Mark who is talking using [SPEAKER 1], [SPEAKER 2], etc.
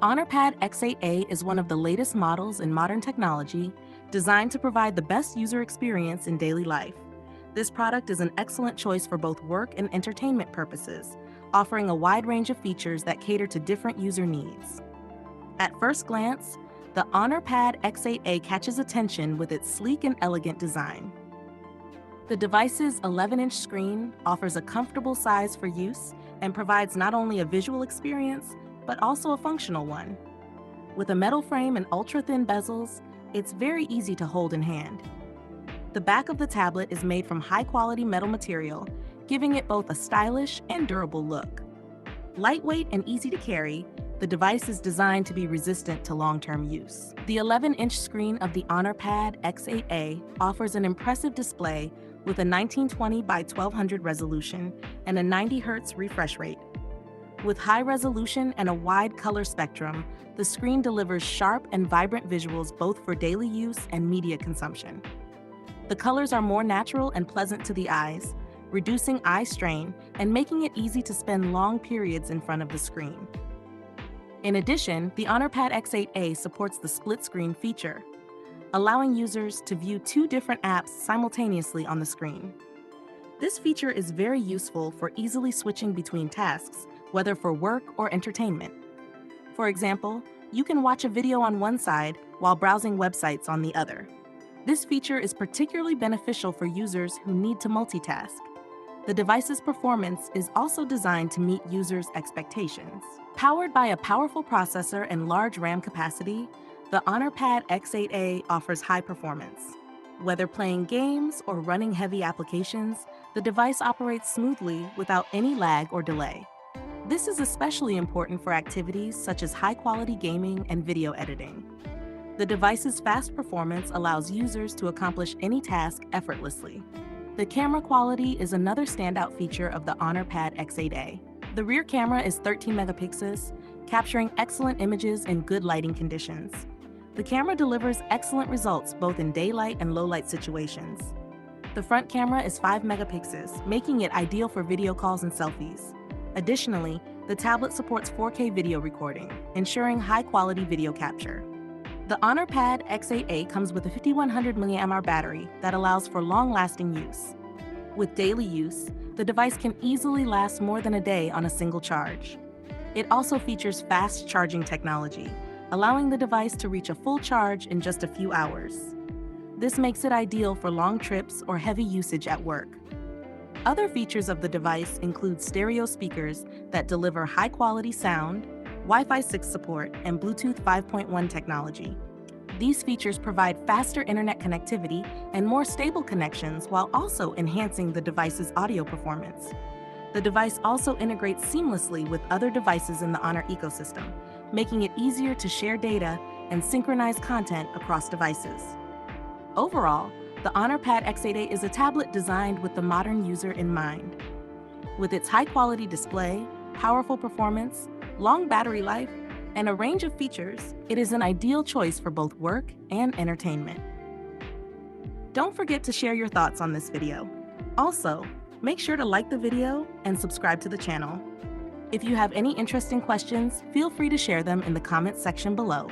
[SPEAKER 1] HonorPad X8a is one of the latest models in modern technology designed to provide the best user experience in daily life. This product is an excellent choice for both work and entertainment purposes, offering a wide range of features that cater to different user needs. At first glance, the HonorPad X8a catches attention with its sleek and elegant design. The device's 11-inch screen offers a comfortable size for use and provides not only a visual experience, but also a functional one. With a metal frame and ultra-thin bezels, it's very easy to hold in hand. The back of the tablet is made from high-quality metal material, giving it both a stylish and durable look. Lightweight and easy to carry, the device is designed to be resistant to long-term use. The 11-inch screen of the HonorPad X8a offers an impressive display with a 1920 by 1200 resolution and a 90 Hz refresh rate. With high resolution and a wide color spectrum, the screen delivers sharp and vibrant visuals both for daily use and media consumption. The colors are more natural and pleasant to the eyes, reducing eye strain and making it easy to spend long periods in front of the screen. In addition, the HonorPad X8a supports the split screen feature, allowing users to view two different apps simultaneously on the screen. This feature is very useful for easily switching between tasks, whether for work or entertainment. For example, you can watch a video on one side while browsing websites on the other. This feature is particularly beneficial for users who need to multitask. The device's performance is also designed to meet users' expectations. Powered by a powerful processor and large RAM capacity, the HonorPad X8a offers high performance. Whether playing games or running heavy applications, the device operates smoothly without any lag or delay. This is especially important for activities such as high-quality gaming and video editing. The device's fast performance allows users to accomplish any task effortlessly. The camera quality is another standout feature of the HonorPad X8a. The rear camera is 13 megapixels, capturing excellent images in good lighting conditions. The camera delivers excellent results both in daylight and low-light situations. The front camera is 5 megapixels, making it ideal for video calls and selfies. Additionally, the tablet supports 4K video recording, ensuring high-quality video capture. The HonorPad X8a comes with a 5100 mAh battery that allows for long-lasting use. With daily use, the device can easily last more than a day on a single charge. It also features fast charging technology, allowing the device to reach a full charge in just a few hours. This makes it ideal for long trips or heavy usage at work. Other features of the device include stereo speakers that deliver high-quality sound, Wi-Fi 6 support, and Bluetooth 5.1 technology. These features provide faster internet connectivity and more stable connections while also enhancing the device's audio performance. The device also integrates seamlessly with other devices in the Honor ecosystem, making it easier to share data and synchronize content across devices. Overall, the HonorPad X8a is a tablet designed with the modern user in mind. With its high-quality display, powerful performance, long battery life, and a range of features, it is an ideal choice for both work and entertainment. Don't forget to share your thoughts on this video. Also, make sure to like the video and subscribe to the channel. If you have any interesting questions, feel free to share them in the comments section below.